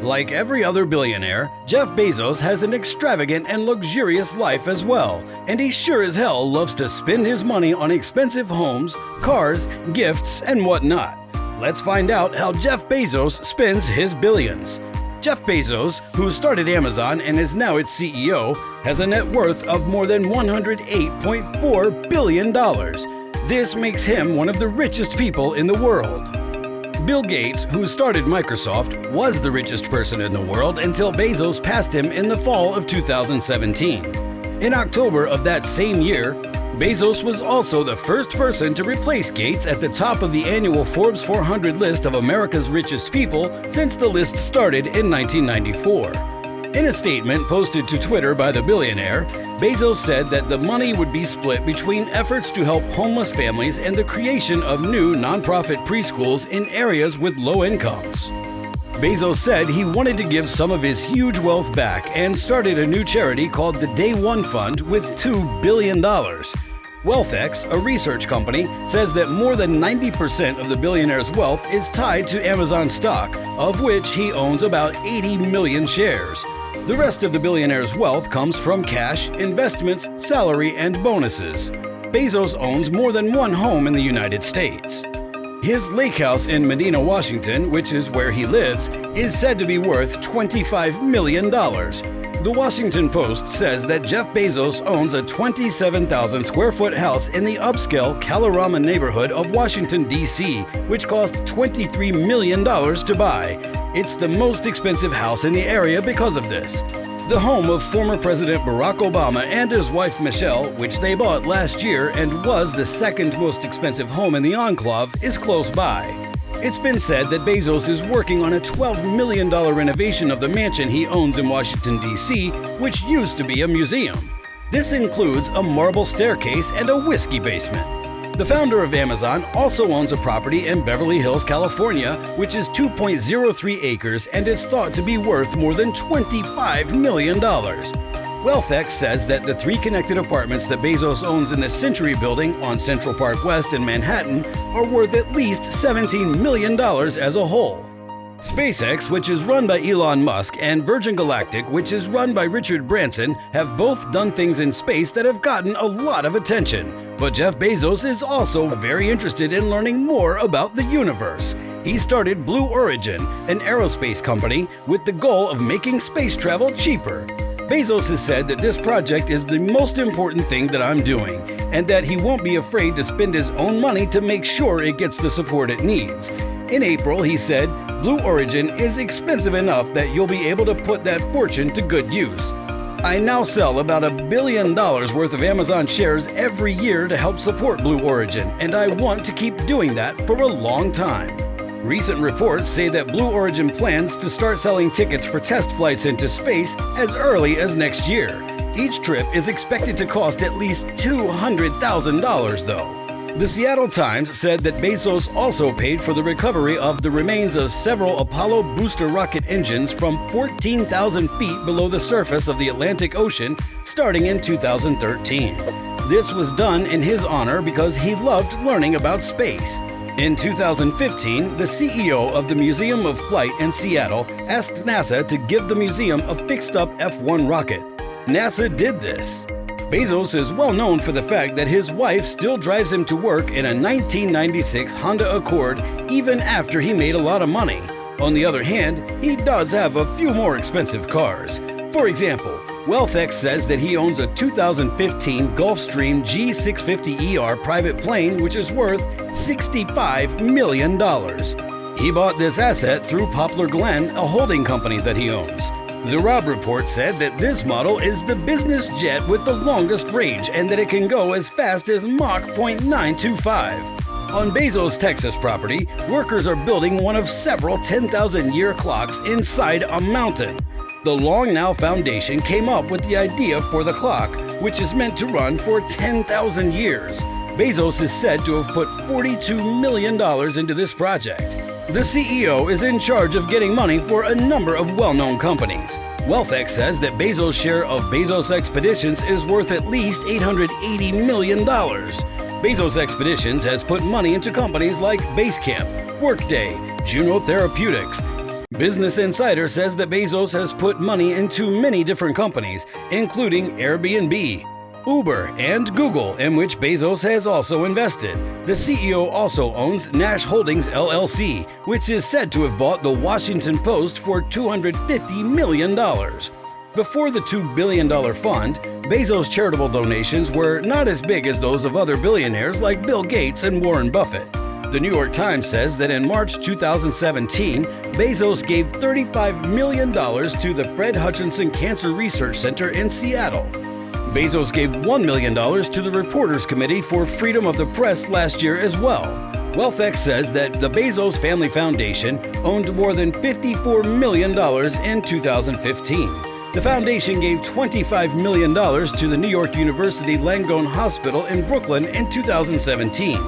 Like every other billionaire, Jeff Bezos has an extravagant and luxurious life as well, and he sure as hell loves to spend his money on expensive homes, cars, gifts, and whatnot. Let's find out how Jeff Bezos spends his billions. Jeff Bezos, who started Amazon and is now its CEO, has a net worth of more than $108.4 billion. This makes him one of the richest people in the world. Bill Gates, who started Microsoft, was the richest person in the world until Bezos passed him in the fall of 2017. In October of that same year, Bezos was also the first person to replace Gates at the top of the annual Forbes 400 list of America's richest people since the list started in 1994. In a statement posted to Twitter by the billionaire, Bezos said that the money would be split between efforts to help homeless families and the creation of new nonprofit preschools in areas with low incomes. Bezos said he wanted to give some of his huge wealth back and started a new charity called the Day One Fund with $2 billion. WealthX, a research company, says that more than 90% of the billionaire's wealth is tied to Amazon stock, of which he owns about 80 million shares. The rest of the billionaire's wealth comes from cash, investments, salary, and bonuses. Bezos owns more than one home in the United States. His lake house in Medina, Washington, which is where he lives, is said to be worth $25 million. The Washington Post says that Jeff Bezos owns a 27,000 square foot house in the upscale Kalorama neighborhood of Washington, D.C., which cost $23 million to buy. It's the most expensive house in the area because of this. The home of former President Barack Obama and his wife Michelle, which they bought last year and was the second most expensive home in the enclave, is close by. It's been said that Bezos is working on a $12 million renovation of the mansion he owns in Washington, D.C., which used to be a museum. This includes a marble staircase and a whiskey basement. The founder of Amazon also owns a property in Beverly Hills, California, which is 2.03 acres and is thought to be worth more than $25 million. WealthX says that the 3 connected apartments that Bezos owns in the Century Building on Central Park West in Manhattan are worth at least $17 million as a whole. SpaceX, which is run by Elon Musk, and Virgin Galactic, which is run by Richard Branson, have both done things in space that have gotten a lot of attention. But Jeff Bezos is also very interested in learning more about the universe. He started Blue Origin, an aerospace company, with the goal of making space travel cheaper. Bezos has said that this project is the most important thing that I'm doing, and that he won't be afraid to spend his own money to make sure it gets the support it needs. In April, he said, "Blue Origin is expensive enough that you'll be able to put that fortune to good use. I now sell about $1 billion worth of Amazon shares every year to help support Blue Origin, and I want to keep doing that for a long time." Recent reports say that Blue Origin plans to start selling tickets for test flights into space as early as next year. Each trip is expected to cost at least $200,000 though. The Seattle Times said that Bezos also paid for the recovery of the remains of several Apollo booster rocket engines from 14,000 feet below the surface of the Atlantic Ocean starting in 2013. This was done in his honor because he loved learning about space. In 2015, the CEO of the Museum of Flight in Seattle asked NASA to give the museum a fixed-up F-1 rocket. NASA did this. Bezos is well known for the fact that his wife still drives him to work in a 1996 Honda Accord even after he made a lot of money. On the other hand, he does have a few more expensive cars. For example, WealthX says that he owns a 2015 Gulfstream G650ER private plane which is worth $65 million. He bought this asset through Poplar Glen, a holding company that he owns. The Robb Report said that this model is the business jet with the longest range and that it can go as fast as Mach 0.925. On Bezos' Texas property, workers are building one of several 10,000-year clocks inside a mountain. The Long Now Foundation came up with the idea for the clock, which is meant to run for 10,000 years. Bezos is said to have put $42 million into this project. The CEO is in charge of getting money for a number of well-known companies. WealthX says that Bezos' share of Bezos Expeditions is worth at least $880 million. Bezos Expeditions has put money into companies like Basecamp, Workday, Juno Therapeutics, Business Insider says that Bezos has put money into many different companies, including Airbnb, Uber, and Google, in which Bezos has also invested. The CEO also owns Nash Holdings LLC, which is said to have bought the Washington Post for $250 million. Before the $2 billion fund, Bezos' charitable donations were not as big as those of other billionaires like Bill Gates and Warren Buffett. The New York Times says that in March 2017, Bezos gave $35 million to the Fred Hutchinson Cancer Research Center in Seattle. Bezos gave $1 million to the Reporters Committee for Freedom of the Press last year as well. WealthX says that the Bezos Family Foundation owned more than $54 million in 2015. The foundation gave $25 million to the New York University Langone Hospital in Brooklyn in 2017.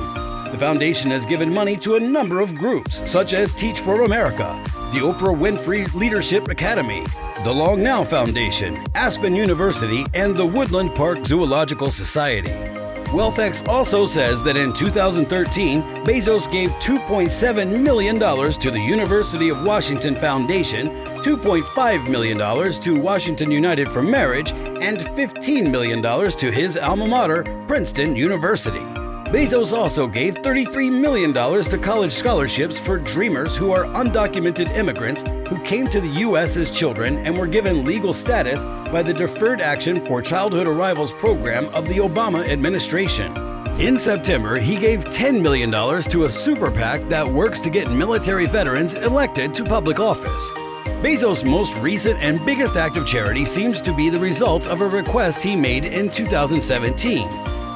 The foundation has given money to a number of groups, such as Teach for America, the Oprah Winfrey Leadership Academy, the Long Now Foundation, Aspen University, and the Woodland Park Zoological Society. WealthX also says that in 2013, Bezos gave $2.7 million to the University of Washington Foundation, $2.5 million to Washington United for Marriage, and $15 million to his alma mater, Princeton University. Bezos also gave $33 million to college scholarships for dreamers who are undocumented immigrants who came to the U.S. as children and were given legal status by the Deferred Action for Childhood Arrivals program of the Obama administration. In September, he gave $10 million to a super PAC that works to get military veterans elected to public office. Bezos' most recent and biggest act of charity seems to be the result of a request he made in 2017.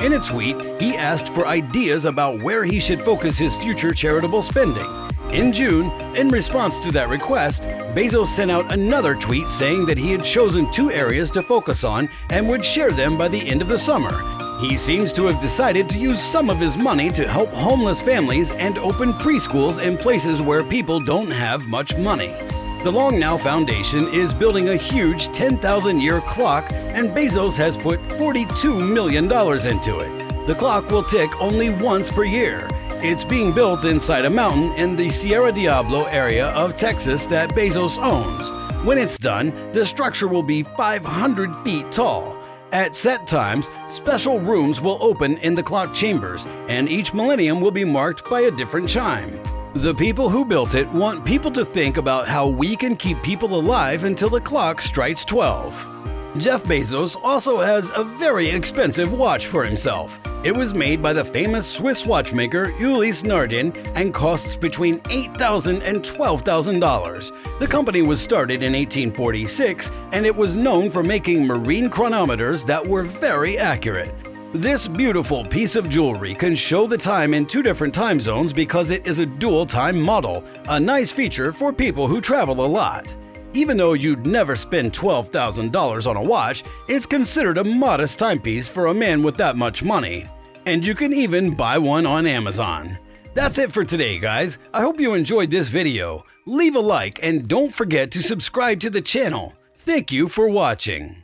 In a tweet, he asked for ideas about where he should focus his future charitable spending. In June, in response to that request, Bezos sent out another tweet saying that he had chosen 2 areas to focus on and would share them by the end of the summer. He seems to have decided to use some of his money to help homeless families and open preschools in places where people don't have much money. The Long Now Foundation is building a huge 10,000-year clock, and Bezos has put $42 million into it. The clock will tick only once per year. It's being built inside a mountain in the Sierra Diablo area of Texas that Bezos owns. When it's done, the structure will be 500 feet tall. At set times, special rooms will open in the clock chambers, and each millennium will be marked by a different chime. The people who built it want people to think about how we can keep people alive until the clock strikes 12. Jeff Bezos also has a very expensive watch for himself. It was made by the famous Swiss watchmaker Ulysse Nardin and costs between $8,000 and $12,000. The company was started in 1846, and it was known for making marine chronometers that were very accurate. This beautiful piece of jewelry can show the time in 2 different time zones because it is a dual time model, a nice feature for people who travel a lot. Even though you'd never spend $12,000 on a watch, it's considered a modest timepiece for a man with that much money. And you can even buy one on Amazon. That's it for today, guys. I hope you enjoyed this video. Leave a like and don't forget to subscribe to the channel. Thank you for watching.